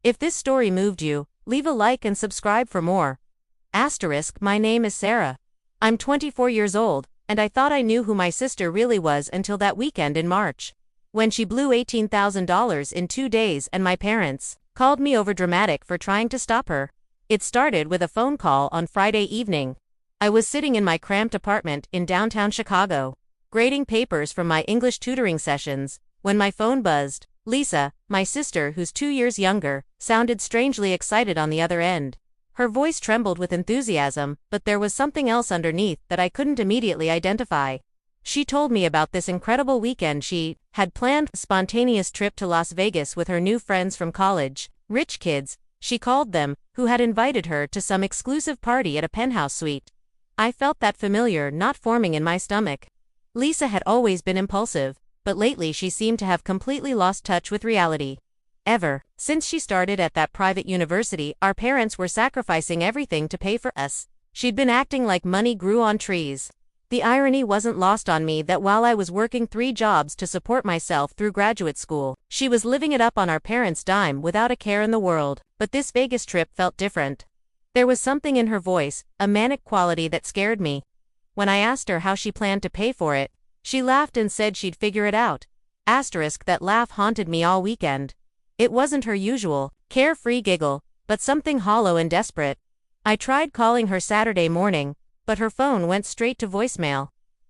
If this story moved you, leave a like and subscribe for more. My name is Sarah. I'm 24 years old, and I thought I knew who my sister really was until that weekend in March, when she blew $18,000 in 2 days and my parents called me overdramatic for trying to stop her. It started with a phone call on Friday evening. I was sitting in my cramped apartment in downtown Chicago, grading papers from my English tutoring sessions, when my phone buzzed. Lisa, my sister who's 2 years younger, sounded strangely excited on the other end. Her voice trembled with enthusiasm, but there was something else underneath that I couldn't immediately identify. She told me about this incredible weekend she had planned, a spontaneous trip to Las Vegas with her new friends from college, rich kids, she called them, who had invited her to some exclusive party at a penthouse suite. I felt that familiar knot forming in my stomach. Lisa had always been impulsive, but lately she seemed to have completely lost touch with reality. Ever since she started at that private university, our parents were sacrificing everything to pay for us. She'd been acting like money grew on trees. The irony wasn't lost on me that while I was working 3 jobs to support myself through graduate school, she was living it up on our parents' dime without a care in the world. But this Vegas trip felt different. There was something in her voice, a manic quality that scared me. When I asked her how she planned to pay for it, she laughed and said she'd figure it out. That laugh haunted me all weekend. It wasn't her usual, carefree giggle, but something hollow and desperate. I tried calling her Saturday morning, but her phone went straight to voicemail.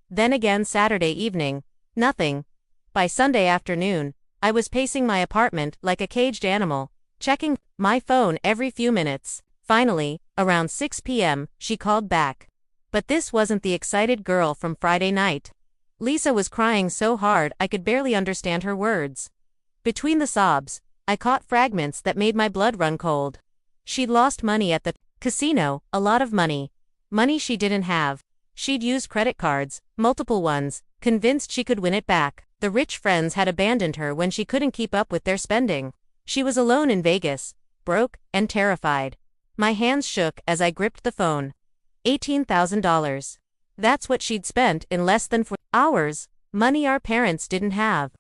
Then again Saturday evening, nothing. By Sunday afternoon, I was pacing my apartment like a caged animal, checking my phone every few minutes. Finally, around 6 p.m., she called back. But this wasn't the excited girl from Friday night. Lisa was crying so hard I could barely understand her words. Between the sobs, I caught fragments that made my blood run cold. She'd lost money at the casino, a lot of money. Money she didn't have. She'd used credit cards, multiple ones, convinced she could win it back. The rich friends had abandoned her when she couldn't keep up with their spending. She was alone in Vegas, broke and terrified. My hands shook as I gripped the phone. $18,000. That's what she'd spent in less than 4 hours. Money our parents didn't have.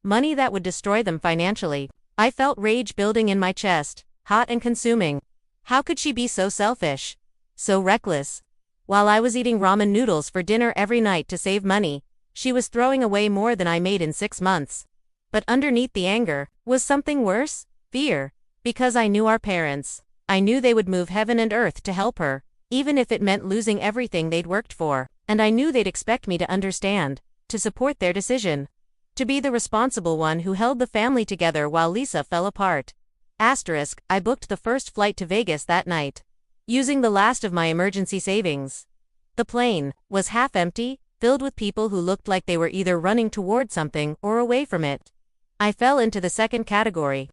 Money that would destroy them financially. I felt rage building in my chest, hot and consuming. How could she be so selfish? So reckless. While I was eating ramen noodles for dinner every night to save money, she was throwing away more than I made in 6 months. But underneath the anger was something worse, fear. Because I knew our parents. I knew they would move heaven and earth to help her, even if it meant losing everything they'd worked for. And I knew they'd expect me to understand, to support their decision. To be the responsible one who held the family together while Lisa fell apart. I booked the first flight to Vegas that night, using the last of my emergency savings. The plane was half empty, filled with people who looked like they were either running toward something or away from it. I fell into the second category.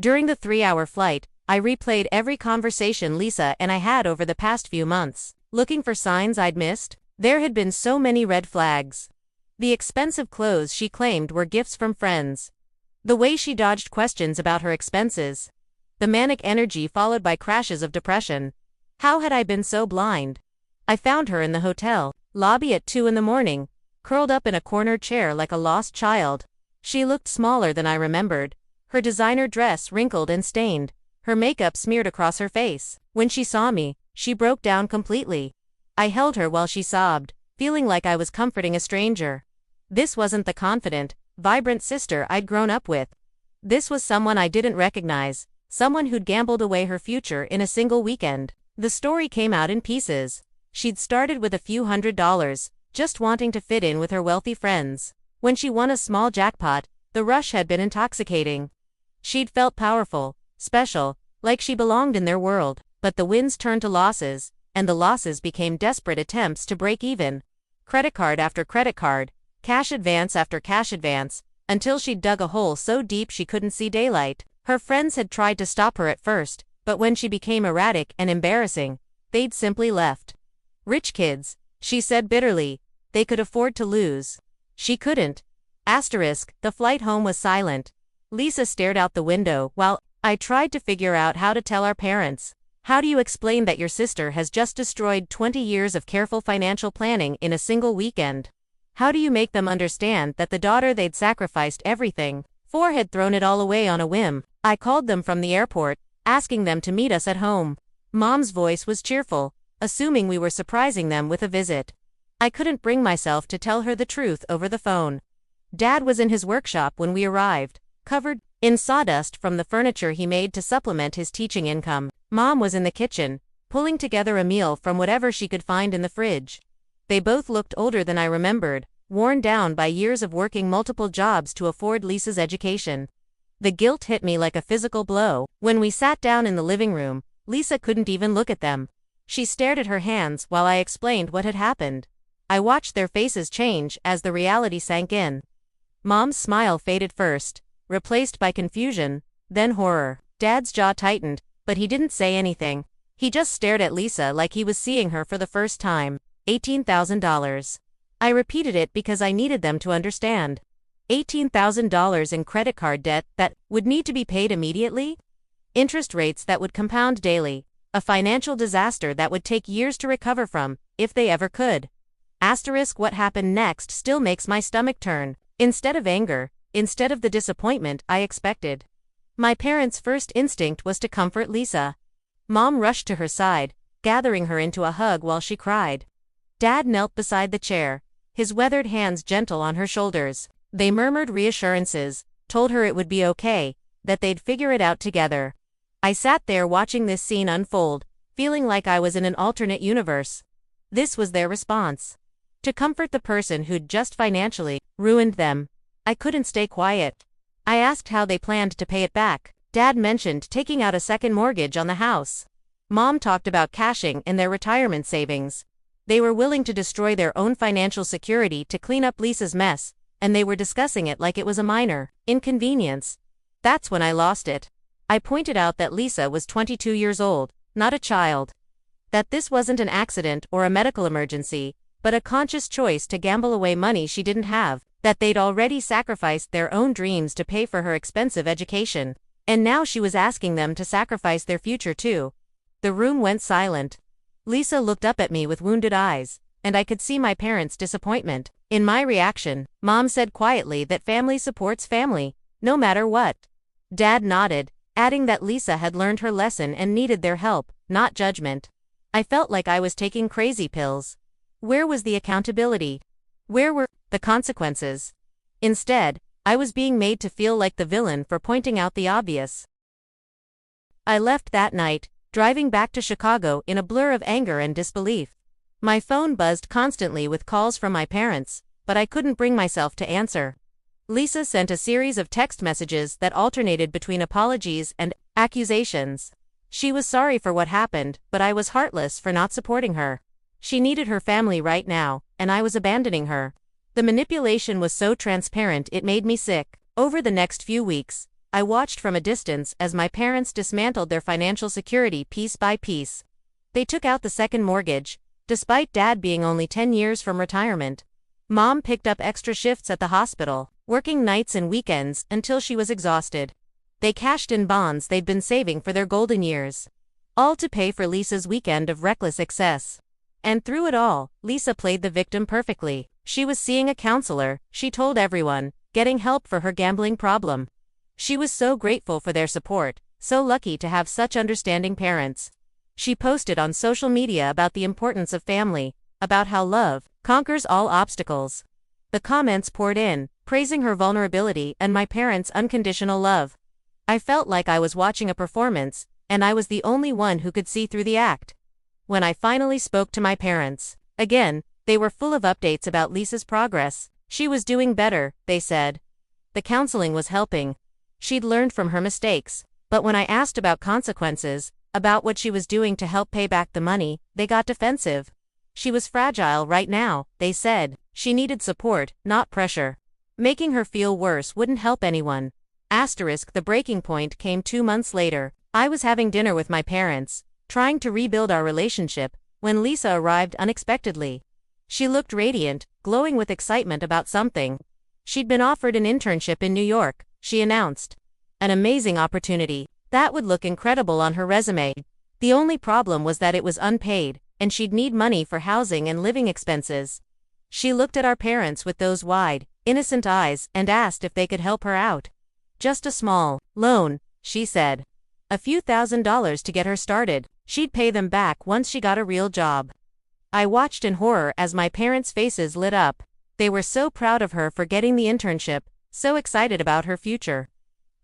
During the 3-hour flight, I replayed every conversation Lisa and I had over the past few months, looking for signs I'd missed. There had been so many red flags. The expensive clothes she claimed were gifts from friends. The way she dodged questions about her expenses. The manic energy followed by crashes of depression. How had I been so blind? I found her in the hotel lobby at 2 in the morning, curled up in a corner chair like a lost child. She looked smaller than I remembered, her designer dress wrinkled and stained, her makeup smeared across her face. When she saw me, she broke down completely. I held her while she sobbed, feeling like I was comforting a stranger. This wasn't the confident, vibrant sister I'd grown up with. This was someone I didn't recognize, someone who'd gambled away her future in a single weekend. The story came out in pieces. She'd started with a few $100s, just wanting to fit in with her wealthy friends. When she won a small jackpot, the rush had been intoxicating. She'd felt powerful, special, like she belonged in their world. But the wins turned to losses, and the losses became desperate attempts to break even. Credit card after credit card, cash advance after cash advance, until she'd dug a hole so deep she couldn't see daylight. Her friends had tried to stop her at first, but when she became erratic and embarrassing, they'd simply left. Rich kids, she said bitterly, they could afford to lose. She couldn't. The flight home was silent. Lisa stared out the window while I tried to figure out how to tell our parents. How do you explain that your sister has just destroyed 20 years of careful financial planning in a single weekend? How do you make them understand that the daughter they'd sacrificed everything for had thrown it all away on a whim? I called them from the airport, asking them to meet us at home. Mom's voice was cheerful, assuming we were surprising them with a visit. I couldn't bring myself to tell her the truth over the phone. Dad was in his workshop when we arrived, covered in sawdust from the furniture he made to supplement his teaching income. Mom was in the kitchen, pulling together a meal from whatever she could find in the fridge. They both looked older than I remembered, worn down by years of working multiple jobs to afford Lisa's education. The guilt hit me like a physical blow. When we sat down in the living room, Lisa couldn't even look at them. She stared at her hands while I explained what had happened. I watched their faces change as the reality sank in. Mom's smile faded first, replaced by confusion, then horror. Dad's jaw tightened, but he didn't say anything. He just stared at Lisa like he was seeing her for the first time. $18,000. I repeated it because I needed them to understand. $18,000 in credit card debt that would need to be paid immediately? Interest rates that would compound daily. A financial disaster that would take years to recover from, if they ever could. What happened next still makes my stomach turn. Instead of anger, instead of the disappointment I expected. My parents' first instinct was to comfort Lisa. Mom rushed to her side, gathering her into a hug while she cried. Dad knelt beside the chair, his weathered hands gentle on her shoulders. They murmured reassurances, told her it would be okay, that they'd figure it out together. I sat there watching this scene unfold, feeling like I was in an alternate universe. This was their response. To comfort the person who'd just financially ruined them. I couldn't stay quiet. I asked how they planned to pay it back. Dad mentioned taking out a second mortgage on the house. Mom talked about cashing in their retirement savings. They were willing to destroy their own financial security to clean up Lisa's mess, and they were discussing it like it was a minor inconvenience. That's when I lost it. I pointed out that Lisa was 22 years old, not a child. That this wasn't an accident or a medical emergency, but a conscious choice to gamble away money she didn't have. That they'd already sacrificed their own dreams to pay for her expensive education. And now she was asking them to sacrifice their future too. The room went silent. Lisa looked up at me with wounded eyes, and I could see my parents' disappointment. In my reaction, Mom said quietly that family supports family, no matter what. Dad nodded, adding that Lisa had learned her lesson and needed their help, not judgment. I felt like I was taking crazy pills. Where was the accountability? Where were the consequences? Instead, I was being made to feel like the villain for pointing out the obvious. I left that night, driving back to Chicago in a blur of anger and disbelief. My phone buzzed constantly with calls from my parents, but I couldn't bring myself to answer. Lisa sent a series of text messages that alternated between apologies and accusations. She was sorry for what happened, but I was heartless for not supporting her. She needed her family right now, and I was abandoning her. The manipulation was so transparent it made me sick. Over the next few weeks, I watched from a distance as my parents dismantled their financial security piece by piece. They took out the second mortgage, despite Dad being only 10 years from retirement. Mom picked up extra shifts at the hospital, working nights and weekends until she was exhausted. They cashed in bonds they'd been saving for their golden years. All to pay for Lisa's weekend of reckless excess. And through it all, Lisa played the victim perfectly. She was seeing a counselor, she told everyone, getting help for her gambling problem. She was so grateful for their support, so lucky to have such understanding parents. She posted on social media about the importance of family, about how love conquers all obstacles. The comments poured in, praising her vulnerability and my parents' unconditional love. I felt like I was watching a performance, and I was the only one who could see through the act. When I finally spoke to my parents, again, they were full of updates about Lisa's progress. She was doing better, they said. The counseling was helping. She'd learned from her mistakes. But when I asked about consequences, about what she was doing to help pay back the money, they got defensive. She was fragile right now, they said. She needed support, not pressure. Making her feel worse wouldn't help anyone. The breaking point came 2 months later. I was having dinner with my parents, trying to rebuild our relationship, when Lisa arrived unexpectedly. She looked radiant, glowing with excitement about something. She'd been offered an internship in New York, she announced. An amazing opportunity. That would look incredible on her resume. The only problem was that it was unpaid, and she'd need money for housing and living expenses. She looked at our parents with those wide, innocent eyes and asked if they could help her out. Just a small loan, she said. A few $1,000s to get her started. She'd pay them back once she got a real job. I watched in horror as my parents' faces lit up. They were so proud of her for getting the internship, so excited about her future.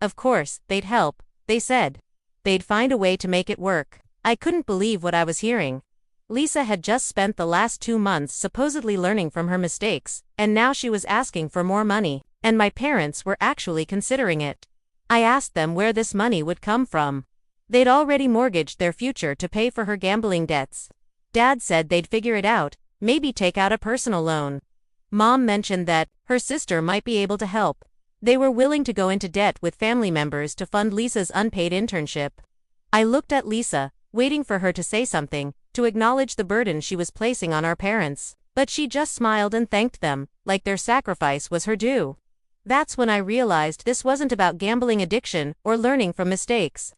Of course, they'd help, they said. They'd find a way to make it work. I couldn't believe what I was hearing. Lisa had just spent the last 2 months supposedly learning from her mistakes, and now she was asking for more money, and my parents were actually considering it. I asked them where this money would come from. They'd already mortgaged their future to pay for her gambling debts. Dad said they'd figure it out, maybe take out a personal loan. Mom mentioned that her sister might be able to help. They were willing to go into debt with family members to fund Lisa's unpaid internship. I looked at Lisa, waiting for her to say something, to acknowledge the burden she was placing on our parents, but she just smiled and thanked them, like their sacrifice was her due. That's when I realized this wasn't about gambling addiction or learning from mistakes.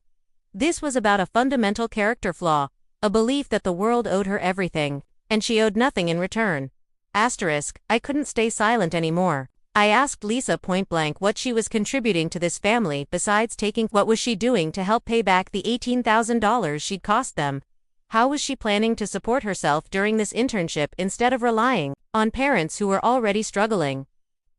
This was about a fundamental character flaw, a belief that the world owed her everything, and she owed nothing in return. I couldn't stay silent anymore. I asked Lisa point blank what she was contributing to this family besides taking. What was she doing to help pay back the $18,000 she'd cost them? How was she planning to support herself during this internship instead of relying on parents who were already struggling?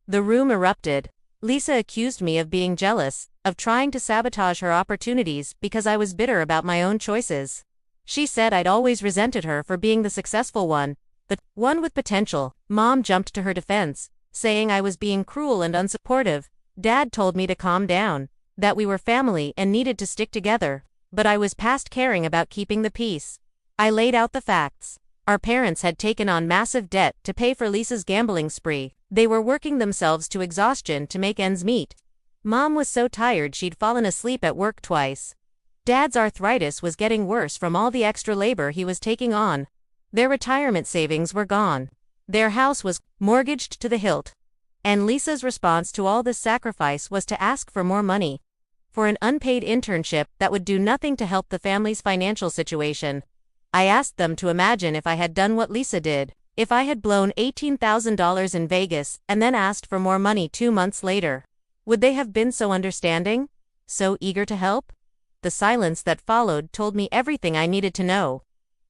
The room erupted. Lisa accused me of being jealous, of trying to sabotage her opportunities because I was bitter about my own choices. She said I'd always resented her for being the successful one, the one with potential. Mom jumped to her defense, saying I was being cruel and unsupportive. Dad told me to calm down, that we were family and needed to stick together, but I was past caring about keeping the peace. I laid out the facts. Our parents had taken on massive debt to pay for Lisa's gambling spree. They were working themselves to exhaustion to make ends meet. Mom was so tired she'd fallen asleep at work twice. Dad's arthritis was getting worse from all the extra labor he was taking on. Their retirement savings were gone. Their house was mortgaged to the hilt. And Lisa's response to all this sacrifice was to ask for more money. For an unpaid internship that would do nothing to help the family's financial situation. I asked them to imagine if I had done what Lisa did, if I had blown $18,000 in Vegas and then asked for more money 2 months later. Would they have been so understanding? So eager to help? The silence that followed told me everything I needed to know.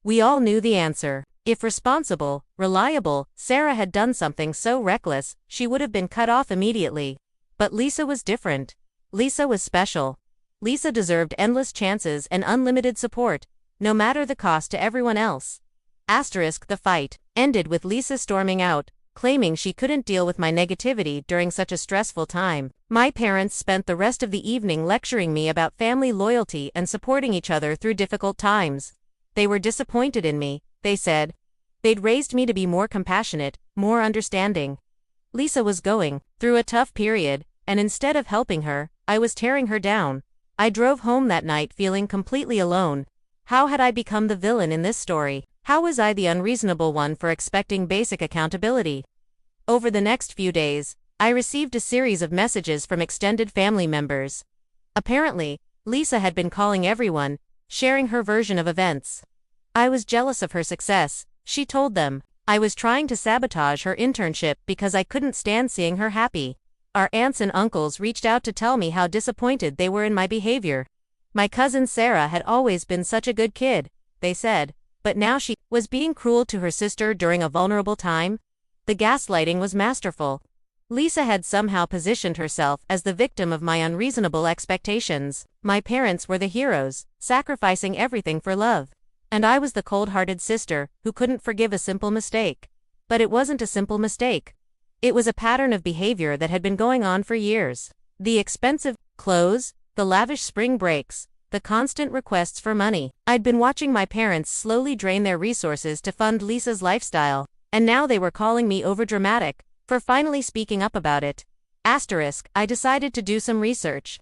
We all knew the answer. If responsible, reliable, Sarah had done something so reckless, she would have been cut off immediately. But Lisa was different. Lisa was special. Lisa deserved endless chances and unlimited support, no matter the cost to everyone else. The fight ended with Lisa storming out, claiming she couldn't deal with my negativity during such a stressful time. My parents spent the rest of the evening lecturing me about family loyalty and supporting each other through difficult times. They were disappointed in me, they said. They'd raised me to be more compassionate, more understanding. Lisa was going through a tough period, and instead of helping her, I was tearing her down. I drove home that night feeling completely alone. How had I become the villain in this story? How was I the unreasonable one for expecting basic accountability? Over the next few days, I received a series of messages from extended family members. Apparently, Lisa had been calling everyone, sharing her version of events. I was jealous of her success, she told them. I was trying to sabotage her internship because I couldn't stand seeing her happy. Our aunts and uncles reached out to tell me how disappointed they were in my behavior. My cousin Sarah had always been such a good kid, they said, but now she was being cruel to her sister during a vulnerable time. The gaslighting was masterful. Lisa had somehow positioned herself as the victim of my unreasonable expectations. My parents were the heroes, sacrificing everything for love. And I was the cold-hearted sister who couldn't forgive a simple mistake. But it wasn't a simple mistake. It was a pattern of behavior that had been going on for years. The expensive clothes, the lavish spring breaks, the constant requests for money. I'd been watching my parents slowly drain their resources to fund Lisa's lifestyle, and now they were calling me overdramatic for finally speaking up about it. I decided to do some research.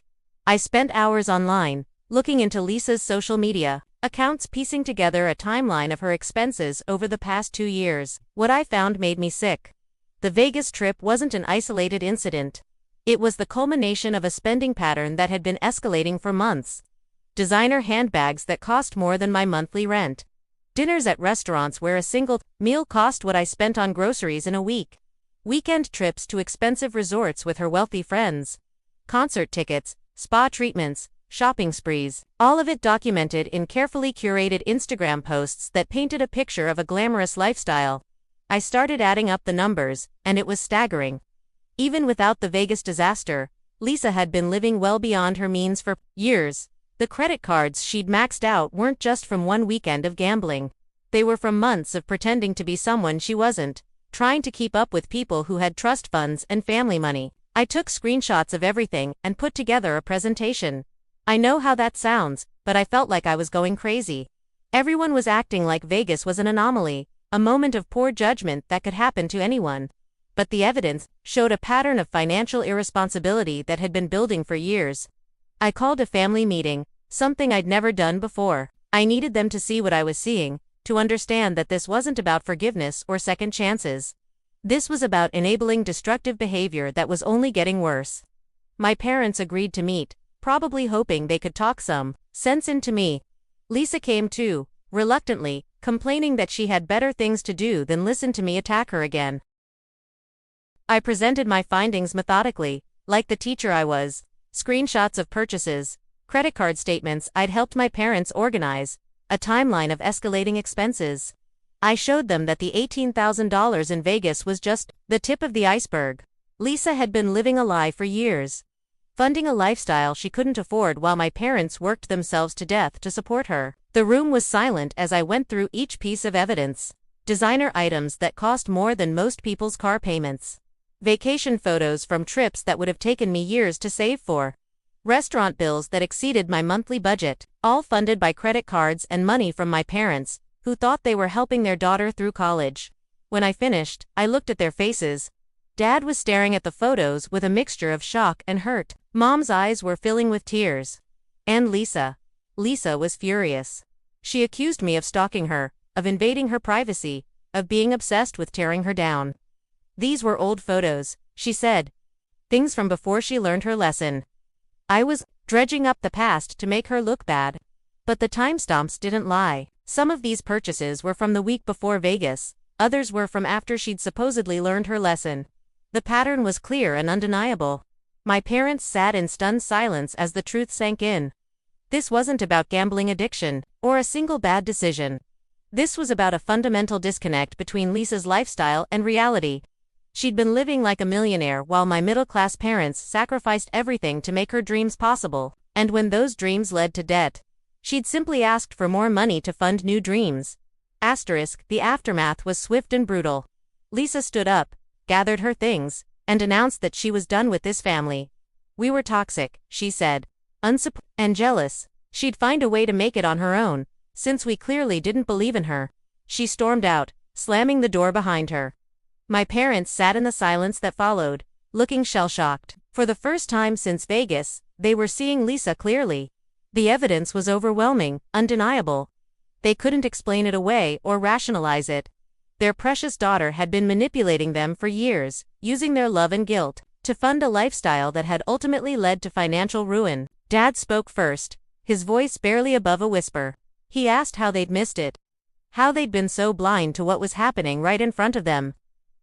I spent hours online, looking into Lisa's social media accounts, piecing together a timeline of her expenses over the past 2 years. What I found made me sick. The Vegas trip wasn't an isolated incident. It was the culmination of a spending pattern that had been escalating for months. Designer handbags that cost more than my monthly rent. Dinners at restaurants where a single meal cost what I spent on groceries in a week. Weekend trips to expensive resorts with her wealthy friends. Concert tickets, spa treatments, shopping sprees, all of it documented in carefully curated Instagram posts that painted a picture of a glamorous lifestyle. I started adding up the numbers, and it was staggering. Even without the Vegas disaster, Lisa had been living well beyond her means for years. The credit cards she'd maxed out weren't just from one weekend of gambling. They were from months of pretending to be someone she wasn't, trying to keep up with people who had trust funds and family money. I took screenshots of everything and put together a presentation. I know how that sounds, but I felt like I was going crazy. Everyone was acting like Vegas was an anomaly, a moment of poor judgment that could happen to anyone. But the evidence showed a pattern of financial irresponsibility that had been building for years. I called a family meeting, something I'd never done before. I needed them to see what I was seeing, to understand that this wasn't about forgiveness or second chances. This was about enabling destructive behavior that was only getting worse. My parents agreed to meet, probably hoping they could talk some sense into me. Lisa came too, reluctantly, complaining that she had better things to do than listen to me attack her again. I presented my findings methodically, like the teacher I was. Screenshots of purchases, credit card statements I'd helped my parents organize, a timeline of escalating expenses. I showed them that the $18,000 in Vegas was just the tip of the iceberg. Lisa had been living a lie for years, funding a lifestyle she couldn't afford while my parents worked themselves to death to support her. The room was silent as I went through each piece of evidence. Designer items that cost more than most people's car payments. Vacation photos from trips that would have taken me years to save for. Restaurant bills that exceeded my monthly budget, all funded by credit cards and money from my parents, who thought they were helping their daughter through college. When I finished, I looked at their faces. Dad was staring at the photos with a mixture of shock and hurt. Mom's eyes were filling with tears. And Lisa. Lisa was furious. She accused me of stalking her, of invading her privacy, of being obsessed with tearing her down. These were old photos, she said. Things from before she learned her lesson. I was dredging up the past to make her look bad. But the timestamps didn't lie. Some of these purchases were from the week before Vegas, others were from after she'd supposedly learned her lesson. The pattern was clear and undeniable. My parents sat in stunned silence as the truth sank in. This wasn't about gambling addiction, or a single bad decision. This was about a fundamental disconnect between Lisa's lifestyle and reality. She'd been living like a millionaire while my middle-class parents sacrificed everything to make her dreams possible, and when those dreams led to debt, she'd simply asked for more money to fund new dreams. The aftermath was swift and brutal. Lisa stood up, gathered her things, and announced that she was done with this family. We were toxic, she said, unsupportive and jealous. She'd find a way to make it on her own, since we clearly didn't believe in her. She stormed out, slamming the door behind her. My parents sat in the silence that followed, looking shell-shocked. For the first time since Vegas, they were seeing Lisa clearly. The evidence was overwhelming, undeniable. They couldn't explain it away or rationalize it. Their precious daughter had been manipulating them for years, using their love and guilt to fund a lifestyle that had ultimately led to financial ruin. Dad spoke first, his voice barely above a whisper. He asked how they'd missed it. How they'd been so blind to what was happening right in front of them.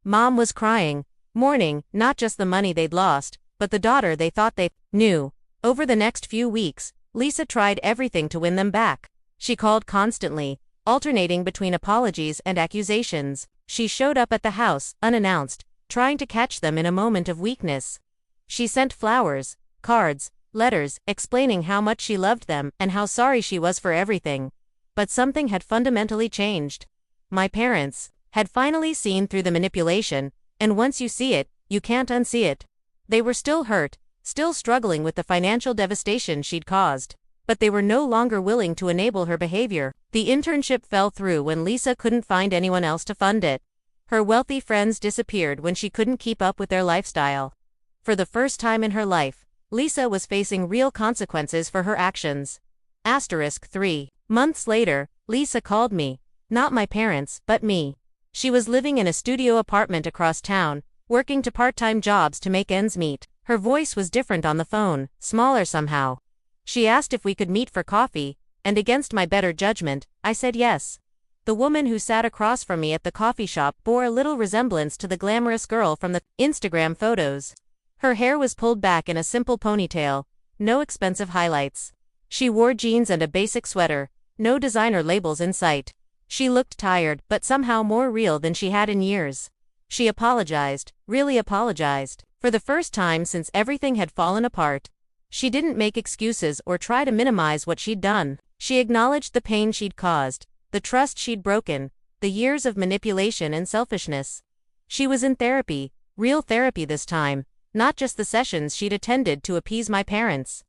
Mom was crying, mourning not just the money they'd lost, but the daughter they thought they knew. Over the next few weeks, Lisa tried everything to win them back. She called constantly, alternating between apologies and accusations. She showed up at the house, unannounced, trying to catch them in a moment of weakness. She sent flowers, cards, letters, explaining how much she loved them and how sorry she was for everything. But something had fundamentally changed. My parents had finally seen through the manipulation, and once you see it, you can't unsee it. They were still hurt, still struggling with the financial devastation she'd caused, but they were no longer willing to enable her behavior. The internship fell through when Lisa couldn't find anyone else to fund it. Her wealthy friends disappeared when she couldn't keep up with their lifestyle. For the first time in her life, Lisa was facing real consequences for her actions. 3 months later, Lisa called me. Not my parents, but me. She was living in a studio apartment across town, working part-time jobs to make ends meet. Her voice was different on the phone, smaller somehow. She asked if we could meet for coffee, and against my better judgment, I said yes. The woman who sat across from me at the coffee shop bore a little resemblance to the glamorous girl from the Instagram photos. Her hair was pulled back in a simple ponytail, no expensive highlights. She wore jeans and a basic sweater, no designer labels in sight. She looked tired, but somehow more real than she had in years. She apologized, really apologized, for the first time since everything had fallen apart. She didn't make excuses or try to minimize what she'd done. She acknowledged the pain she'd caused, the trust she'd broken, the years of manipulation and selfishness. She was in therapy, real therapy this time, not just the sessions she'd attended to appease my parents.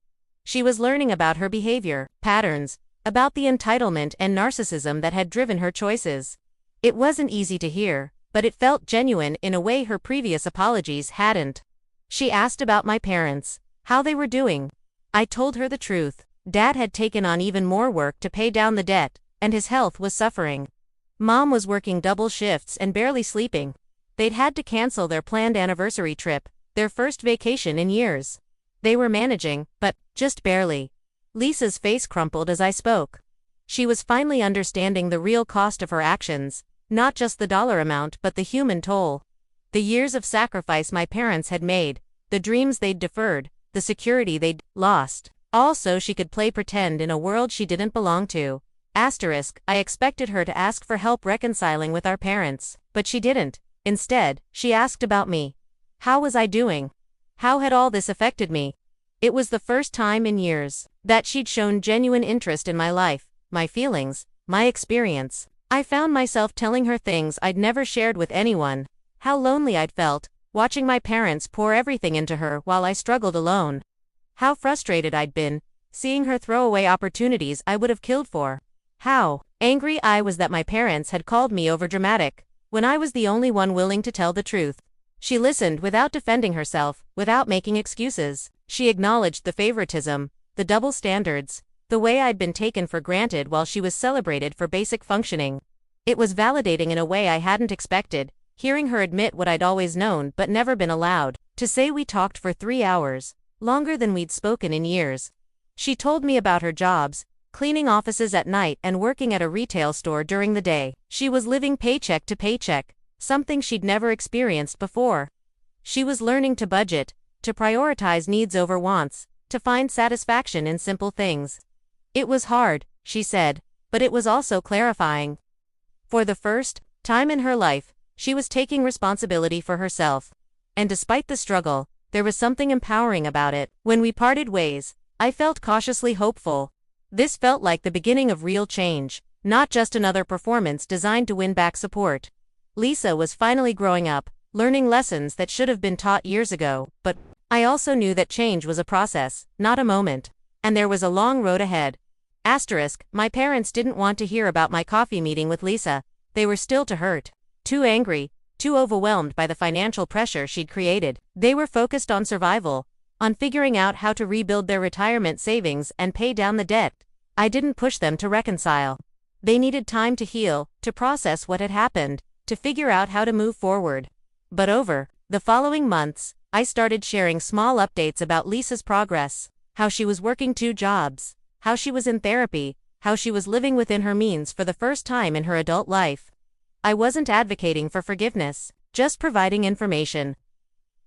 She was learning about her behavior, patterns, about the entitlement and narcissism that had driven her choices. It wasn't easy to hear, but it felt genuine in a way her previous apologies hadn't. She asked about my parents, how they were doing. I told her the truth. Dad had taken on even more work to pay down the debt, and his health was suffering. Mom was working double shifts and barely sleeping. They'd had to cancel their planned anniversary trip, their first vacation in years. They were managing, but just barely. Lisa's face crumpled as I spoke. She was finally understanding the real cost of her actions, not just the dollar amount but the human toll. The years of sacrifice my parents had made, the dreams they'd deferred, the security they'd lost, all so she could play pretend in a world she didn't belong to. I expected her to ask for help reconciling with our parents, but she didn't. Instead, she asked about me. How was I doing? How had all this affected me? It was the first time in years that she'd shown genuine interest in my life, my feelings, my experience. I found myself telling her things I'd never shared with anyone. How lonely I'd felt, watching my parents pour everything into her while I struggled alone. How frustrated I'd been, seeing her throw away opportunities I would have killed for. How angry I was that my parents had called me overdramatic, when I was the only one willing to tell the truth. She listened without defending herself, without making excuses. She acknowledged the favoritism, the double standards, the way I'd been taken for granted while she was celebrated for basic functioning. It was validating in a way I hadn't expected, hearing her admit what I'd always known but never been allowed to say. We talked for 3 hours, longer than we'd spoken in years. She told me about her jobs, cleaning offices at night and working at a retail store during the day. She was living paycheck to paycheck, something she'd never experienced before. She was learning to budget, to prioritize needs over wants, to find satisfaction in simple things. It was hard, she said, but it was also clarifying. For the first time in her life, she was taking responsibility for herself. And despite the struggle, there was something empowering about it. When we parted ways, I felt cautiously hopeful. This felt like the beginning of real change, not just another performance designed to win back support. Lisa was finally growing up, learning lessons that should have been taught years ago, but I also knew that change was a process, not a moment. And there was a long road ahead. My parents didn't want to hear about my coffee meeting with Lisa. They were still too hurt, too angry, too overwhelmed by the financial pressure she'd created. They were focused on survival, on figuring out how to rebuild their retirement savings and pay down the debt. I didn't push them to reconcile. They needed time to heal, to process what had happened, to figure out how to move forward. But over the following months, I started sharing small updates about Lisa's progress, how she was working 2 jobs, how she was in therapy, how she was living within her means for the first time in her adult life. I wasn't advocating for forgiveness, just providing information.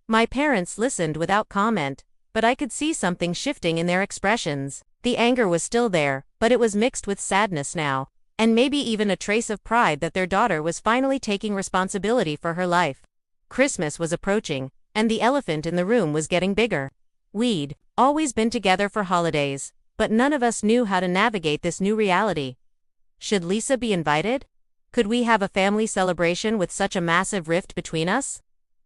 My parents listened without comment, but I could see something shifting in their expressions. The anger was still there, but it was mixed with sadness now, and maybe even a trace of pride that their daughter was finally taking responsibility for her life. Christmas was approaching, and the elephant in the room was getting bigger. We'd always been together for holidays, but none of us knew how to navigate this new reality. Should Lisa be invited? Could we have a family celebration with such a massive rift between us?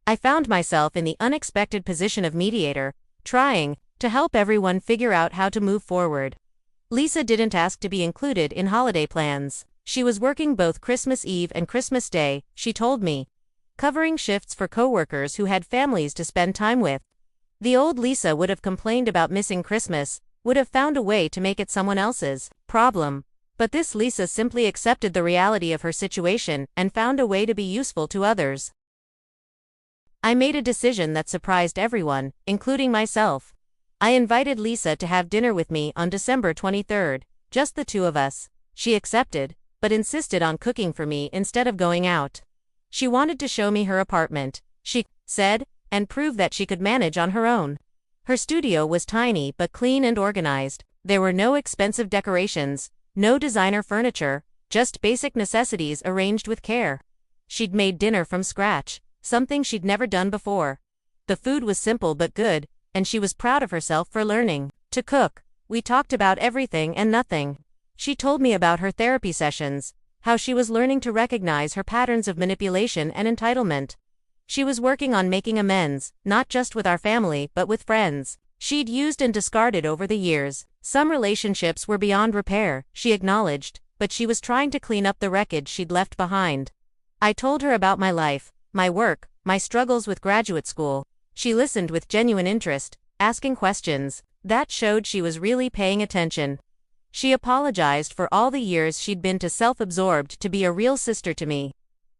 I found myself in the unexpected position of mediator, trying to help everyone figure out how to move forward. Lisa didn't ask to be included in holiday plans. She was working both Christmas Eve and Christmas Day, she told me, covering shifts for coworkers who had families to spend time with. The old Lisa would have complained about missing Christmas, would have found a way to make it someone else's problem. But this Lisa simply accepted the reality of her situation and found a way to be useful to others. I made a decision that surprised everyone, including myself. I invited Lisa to have dinner with me on December 23rd, just the 2 of us. She accepted, but insisted on cooking for me instead of going out. She wanted to show me her apartment, she said, and prove that she could manage on her own. Her studio was tiny but clean and organized. There were no expensive decorations, no designer furniture, just basic necessities arranged with care. She'd made dinner from scratch, something she'd never done before. The food was simple but good, and she was proud of herself for learning to cook. We talked about everything and nothing. She told me about her therapy sessions, how she was learning to recognize her patterns of manipulation and entitlement. She was working on making amends, not just with our family but with friends she'd used and discarded over the years. Some relationships were beyond repair, she acknowledged, but she was trying to clean up the wreckage she'd left behind. I told her about my life, my work, my struggles with graduate school. She listened with genuine interest, asking questions that showed she was really paying attention. She apologized for all the years she'd been too self-absorbed to be a real sister to me.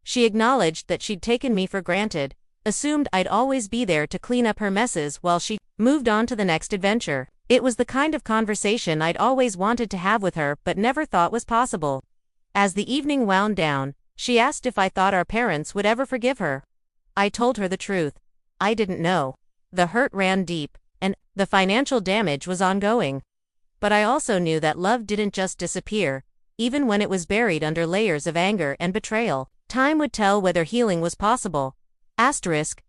She acknowledged that she'd taken me for granted, assumed I'd always be there to clean up her messes while she moved on to the next adventure. It was the kind of conversation I'd always wanted to have with her but never thought was possible. As the evening wound down, she asked if I thought our parents would ever forgive her. I told her the truth. I didn't know. The hurt ran deep, and the financial damage was ongoing. But I also knew that love didn't just disappear, even when it was buried under layers of anger and betrayal. Time would tell whether healing was possible.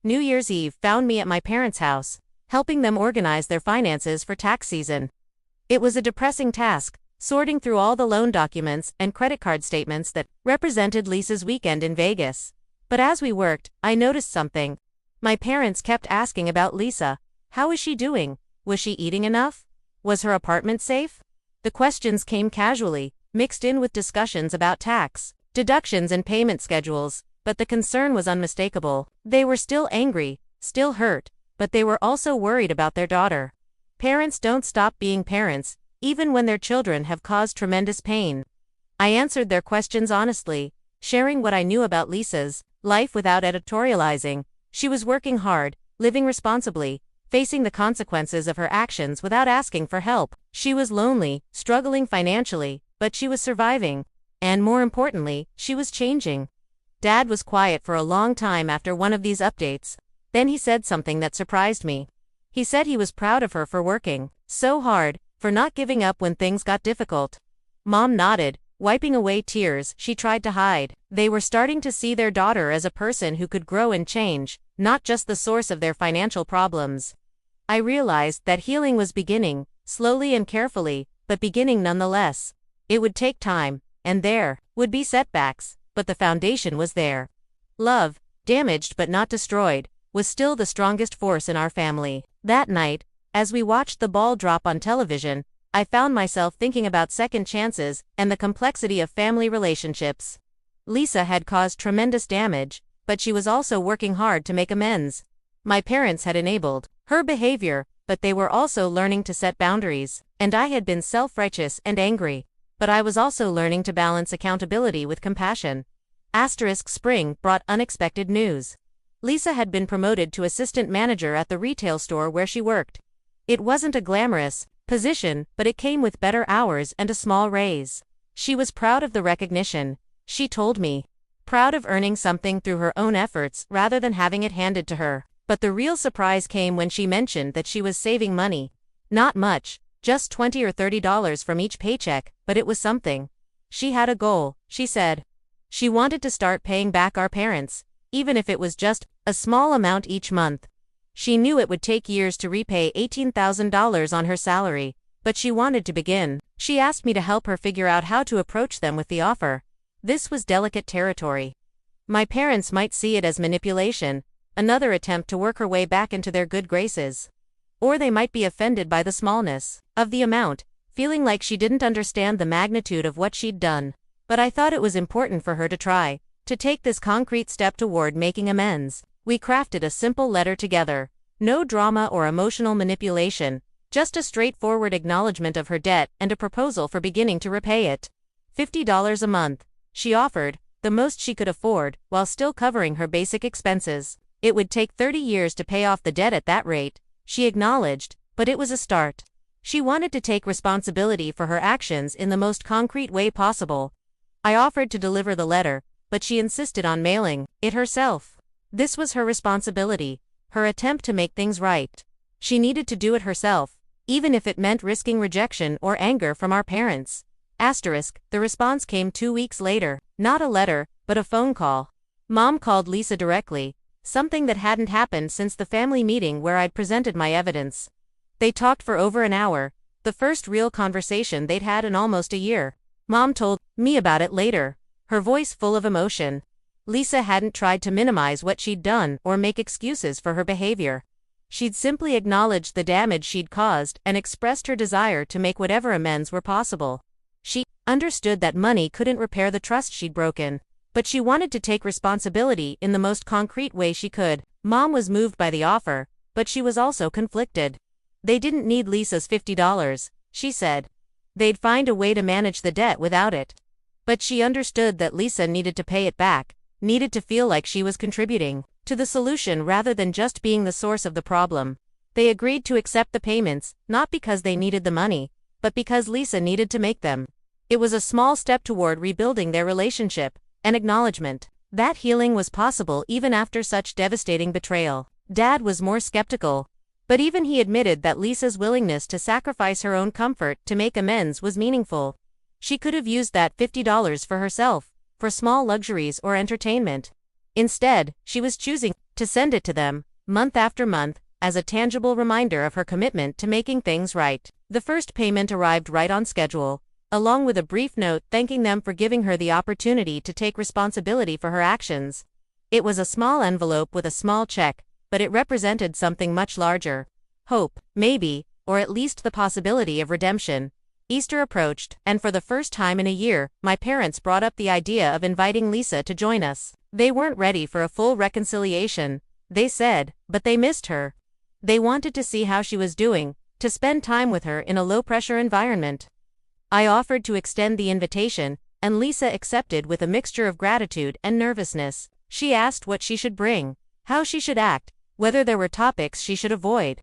New Year's Eve found me at my parents' house, helping them organize their finances for tax season. It was a depressing task, sorting through all the loan documents and credit card statements that represented Lisa's weekend in Vegas. But as we worked, I noticed something. My parents kept asking about Lisa. How is she doing? Was she eating enough? Was her apartment safe? The questions came casually, mixed in with discussions about tax, deductions and payment schedules, but the concern was unmistakable. They were still angry, still hurt, but they were also worried about their daughter. Parents don't stop being parents, even when their children have caused tremendous pain. I answered their questions honestly, sharing what I knew about Lisa's life without editorializing. She was working hard, living responsibly, facing the consequences of her actions without asking for help. She was lonely, struggling financially, but she was surviving. And more importantly, she was changing. Dad was quiet for a long time after one of these updates. Then he said something that surprised me. He said he was proud of her for working so hard, for not giving up when things got difficult. Mom nodded, wiping away tears she tried to hide. They were starting to see their daughter as a person who could grow and change, not just the source of their financial problems. I realized that healing was beginning, slowly and carefully, but beginning nonetheless. It would take time, and there would be setbacks, but the foundation was there. Love, damaged but not destroyed, was still the strongest force in our family. That night, as we watched the ball drop on television, I found myself thinking about second chances and the complexity of family relationships. Lisa had caused tremendous damage, but she was also working hard to make amends. My parents had enabled her behavior, but they were also learning to set boundaries, and I had been self-righteous and angry, but I was also learning to balance accountability with compassion. Spring brought unexpected news. Lisa had been promoted to assistant manager at the retail store where she worked. It wasn't a glamorous position, but it came with better hours and a small raise. She was proud of the recognition, she told me. Proud of earning something through her own efforts rather than having it handed to her. But the real surprise came when she mentioned that she was saving money. Not much, just $20 or $30 from each paycheck, but it was something. She had a goal, she said. She wanted to start paying back our parents, even if it was just a small amount each month. She knew it would take years to repay $18,000 on her salary, but she wanted to begin. She asked me to help her figure out how to approach them with the offer. This was delicate territory. My parents might see it as manipulation, another attempt to work her way back into their good graces. Or they might be offended by the smallness of the amount, feeling like she didn't understand the magnitude of what she'd done. But I thought it was important for her to try, to take this concrete step toward making amends. We crafted a simple letter together. No drama or emotional manipulation, just a straightforward acknowledgement of her debt and a proposal for beginning to repay it. $50 a month, she offered, the most she could afford, while still covering her basic expenses. It would take 30 years to pay off the debt at that rate, she acknowledged, but it was a start. She wanted to take responsibility for her actions in the most concrete way possible. I offered to deliver the letter, but she insisted on mailing it herself. This was her responsibility, her attempt to make things right. She needed to do it herself, even if it meant risking rejection or anger from our parents. The response came 2 weeks later. Not a letter, but a phone call. Mom called Lisa directly, something that hadn't happened since the family meeting where I'd presented my evidence. They talked for over an hour, the first real conversation they'd had in almost a year. Mom told me about it later, her voice full of emotion. Lisa hadn't tried to minimize what she'd done or make excuses for her behavior. She'd simply acknowledged the damage she'd caused and expressed her desire to make whatever amends were possible. She understood that money couldn't repair the trust she'd broken, but she wanted to take responsibility in the most concrete way she could. Mom was moved by the offer, but she was also conflicted. They didn't need Lisa's $50, she said. They'd find a way to manage the debt without it. But she understood that Lisa needed to pay it back, needed to feel like she was contributing to the solution rather than just being the source of the problem. They agreed to accept the payments, not because they needed the money, but because Lisa needed to make them. It was a small step toward rebuilding their relationship, an acknowledgement that healing was possible even after such devastating betrayal. Dad was more skeptical, but even he admitted that Lisa's willingness to sacrifice her own comfort to make amends was meaningful. She could have used that $50 for herself, for small luxuries or entertainment. Instead, she was choosing to send it to them, month after month, as a tangible reminder of her commitment to making things right. The first payment arrived right on schedule, along with a brief note thanking them for giving her the opportunity to take responsibility for her actions. It was a small envelope with a small check, but it represented something much larger. Hope, maybe, or at least the possibility of redemption. Easter approached, and for the first time in a year, my parents brought up the idea of inviting Lisa to join us. They weren't ready for a full reconciliation, they said, but they missed her. They wanted to see how she was doing, to spend time with her in a low-pressure environment. I offered to extend the invitation, and Lisa accepted with a mixture of gratitude and nervousness. She asked what she should bring, how she should act, whether there were topics she should avoid.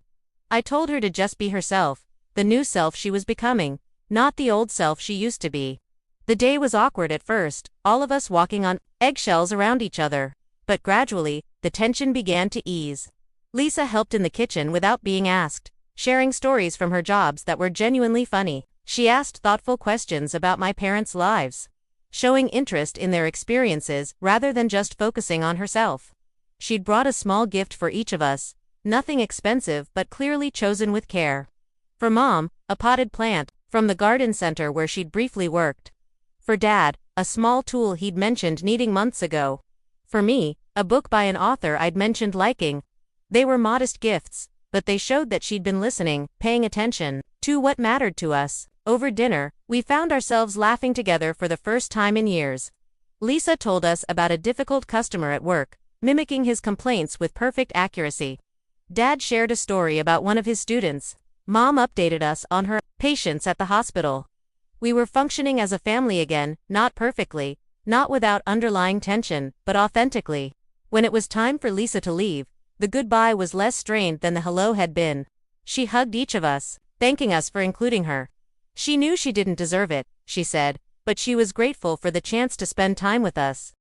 I told her to just be herself, the new self she was becoming, not the old self she used to be. The day was awkward at first, all of us walking on eggshells around each other, but gradually, the tension began to ease. Lisa helped in the kitchen without being asked, sharing stories from her jobs that were genuinely funny. She asked thoughtful questions about my parents' lives, showing interest in their experiences rather than just focusing on herself. She'd brought a small gift for each of us, nothing expensive but clearly chosen with care. For Mom, a potted plant from the garden center where she'd briefly worked. For Dad, a small tool he'd mentioned needing months ago. For me, a book by an author I'd mentioned liking. They were modest gifts, but they showed that she'd been listening, paying attention to what mattered to us. Over dinner, we found ourselves laughing together for the first time in years. Lisa told us about a difficult customer at work, mimicking his complaints with perfect accuracy. Dad shared a story about one of his students. Mom updated us on her patients at the hospital. We were functioning as a family again, not perfectly, not without underlying tension, but authentically. When it was time for Lisa to leave, the goodbye was less strained than the hello had been. She hugged each of us, thanking us for including her. She knew she didn't deserve it, she said, but she was grateful for the chance to spend time with us.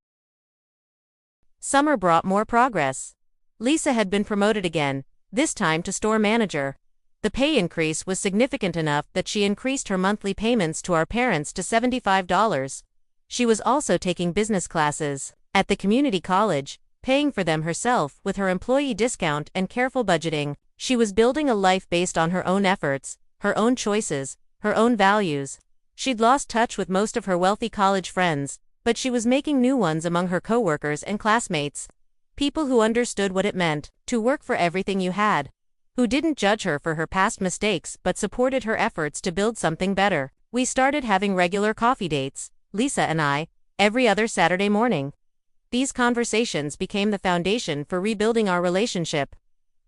Summer brought more progress. Lisa had been promoted again, this time to store manager. The pay increase was significant enough that she increased her monthly payments to our parents to $75. She was also taking business classes at the community college, paying for them herself with her employee discount and careful budgeting. She was building a life based on her own efforts, her own choices, her own values. She'd lost touch with most of her wealthy college friends, but she was making new ones among her coworkers and classmates. People who understood what it meant to work for everything you had, who didn't judge her for her past mistakes but supported her efforts to build something better. We started having regular coffee dates, Lisa and I, every other Saturday morning. These conversations became the foundation for rebuilding our relationship.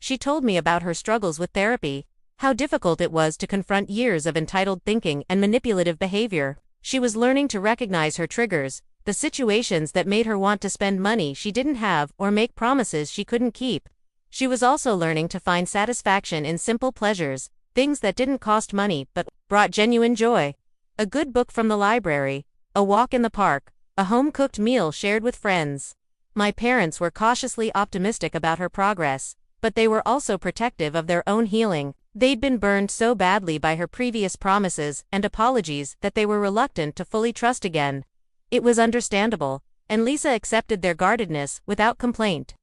She told me about her struggles with therapy, how difficult it was to confront years of entitled thinking and manipulative behavior. She was learning to recognize her triggers, the situations that made her want to spend money she didn't have or make promises she couldn't keep. She was also learning to find satisfaction in simple pleasures, things that didn't cost money but brought genuine joy. A good book from the library, a walk in the park, a home-cooked meal shared with friends. My parents were cautiously optimistic about her progress, but they were also protective of their own healing. They'd been burned so badly by her previous promises and apologies that they were reluctant to fully trust again. It was understandable, and Lisa accepted their guardedness without complaint.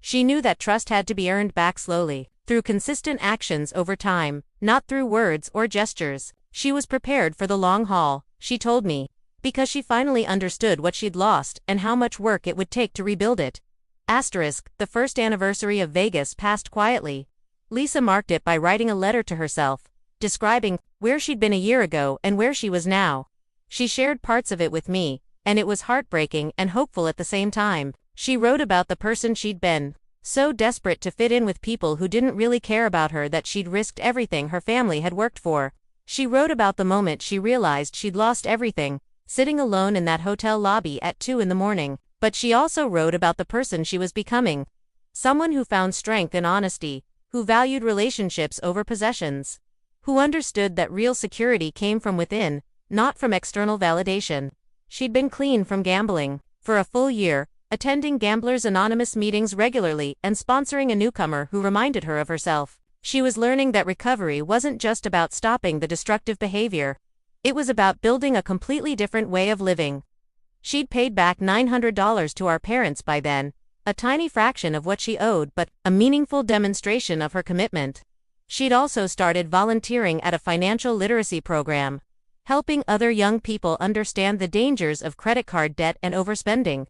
She knew that trust had to be earned back slowly, through consistent actions over time, not through words or gestures. She was prepared for the long haul, she told me, because she finally understood what she'd lost and how much work it would take to rebuild it. The first anniversary of Vegas passed quietly. Lisa marked it by writing a letter to herself, describing where she'd been a year ago and where she was now. She shared parts of it with me, and it was heartbreaking and hopeful at the same time. She wrote about the person she'd been, so desperate to fit in with people who didn't really care about her that she'd risked everything her family had worked for. She wrote about the moment she realized she'd lost everything, sitting alone in that hotel lobby at 2 in the morning. But she also wrote about the person she was becoming. Someone who found strength in honesty, who valued relationships over possessions, who understood that real security came from within, not from external validation. She'd been clean from gambling for a full year, attending Gamblers Anonymous meetings regularly and sponsoring a newcomer who reminded her of herself. She was learning that recovery wasn't just about stopping the destructive behavior. It was about building a completely different way of living. She'd paid back $900 to our parents by then, a tiny fraction of what she owed, but a meaningful demonstration of her commitment. She'd also started volunteering at a financial literacy program, helping other young people understand the dangers of credit card debt and overspending.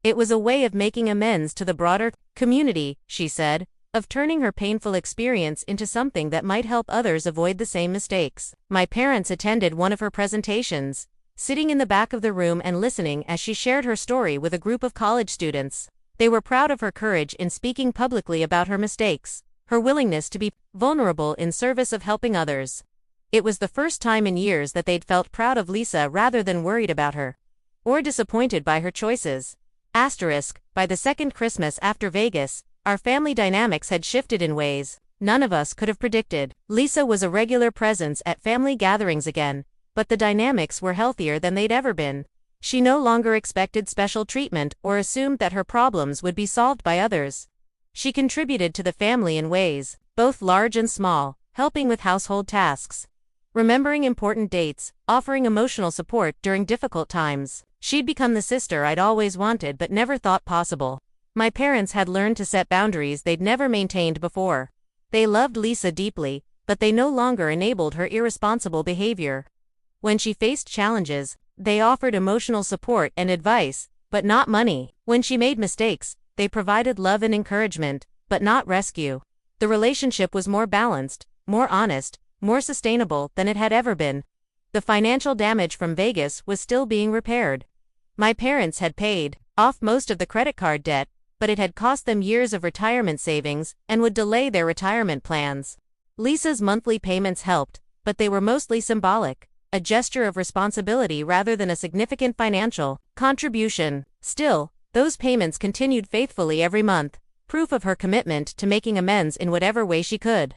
It was a way of making amends to the broader community, she said, of turning her painful experience into something that might help others avoid the same mistakes. My parents attended one of her presentations, sitting in the back of the room and listening as she shared her story with a group of college students. They were proud of her courage in speaking publicly about her mistakes, her willingness to be vulnerable in service of helping others. It was the first time in years that they'd felt proud of Lisa rather than worried about her, or disappointed by her choices. By the second Christmas after Vegas, our family dynamics had shifted in ways none of us could have predicted. Lisa was a regular presence at family gatherings again, but the dynamics were healthier than they'd ever been. She no longer expected special treatment or assumed that her problems would be solved by others. She contributed to the family in ways, both large and small, helping with household tasks, remembering important dates, offering emotional support during difficult times. She'd become the sister I'd always wanted but never thought possible. My parents had learned to set boundaries they'd never maintained before. They loved Lisa deeply, but they no longer enabled her irresponsible behavior. When she faced challenges, they offered emotional support and advice, but not money. When she made mistakes, they provided love and encouragement, but not rescue. The relationship was more balanced, more honest, more sustainable than it had ever been. The financial damage from Vegas was still being repaired. My parents had paid off most of the credit card debt, but it had cost them years of retirement savings and would delay their retirement plans. Lisa's monthly payments helped, but they were mostly symbolic, a gesture of responsibility rather than a significant financial contribution. Still, those payments continued faithfully every month, proof of her commitment to making amends in whatever way she could.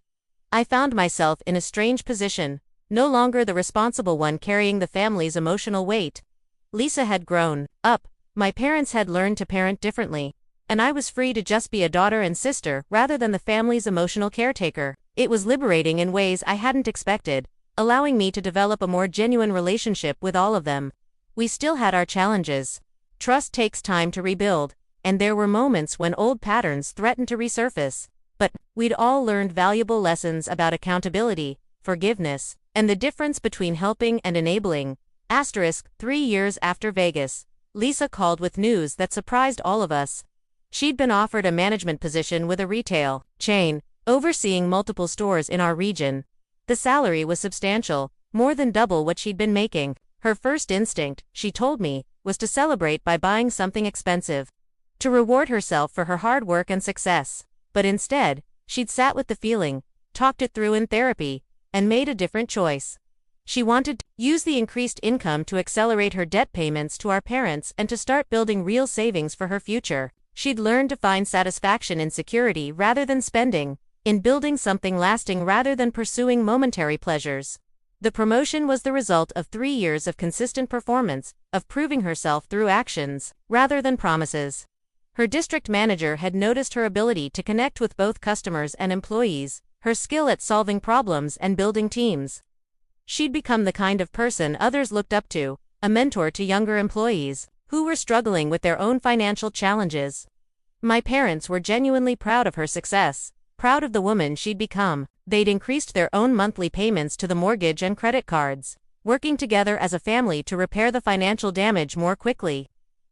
I found myself in a strange position, no longer the responsible one carrying the family's emotional weight. Lisa had grown up, my parents had learned to parent differently, and I was free to just be a daughter and sister rather than the family's emotional caretaker. It was liberating in ways I hadn't expected, allowing me to develop a more genuine relationship with all of them. We still had our challenges. Trust takes time to rebuild, and there were moments when old patterns threatened to resurface. But we'd all learned valuable lessons about accountability, forgiveness, and the difference between helping and enabling. 3 years after Vegas, Lisa called with news that surprised all of us. She'd been offered a management position with a retail chain, overseeing multiple stores in our region. The salary was substantial, more than double what she'd been making. Her first instinct, she told me, was to celebrate by buying something expensive, to reward herself for her hard work and success. But instead, she'd sat with the feeling, talked it through in therapy, and made a different choice. She wanted to use the increased income to accelerate her debt payments to our parents and to start building real savings for her future. She'd learned to find satisfaction in security rather than spending, in building something lasting rather than pursuing momentary pleasures. The promotion was the result of 3 years of consistent performance, of proving herself through actions, rather than promises. Her district manager had noticed her ability to connect with both customers and employees, her skill at solving problems and building teams. She'd become the kind of person others looked up to, a mentor to younger employees who were struggling with their own financial challenges. My parents were genuinely proud of her success, proud of the woman she'd become. They'd increased their own monthly payments to the mortgage and credit cards, working together as a family to repair the financial damage more quickly.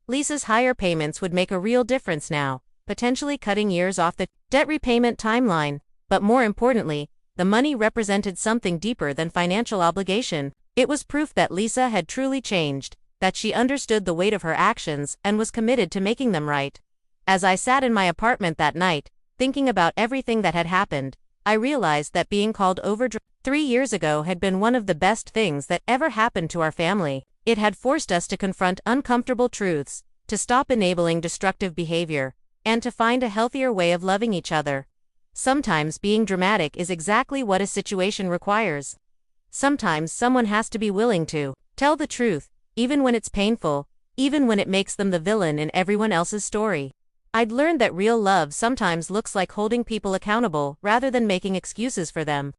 Lisa's higher payments would make a real difference now, potentially cutting years off the debt repayment timeline. But more importantly, the money represented something deeper than financial obligation. It was proof that Lisa had truly changed, that she understood the weight of her actions and was committed to making them right. As I sat in my apartment that night, thinking about everything that had happened, I realized that being called overdramatic 3 years ago had been one of the best things that ever happened to our family. It had forced us to confront uncomfortable truths, to stop enabling destructive behavior, and to find a healthier way of loving each other. Sometimes being dramatic is exactly what a situation requires. Sometimes someone has to be willing to tell the truth, even when it's painful, even when it makes them the villain in everyone else's story. I'd learned that real love sometimes looks like holding people accountable rather than making excuses for them.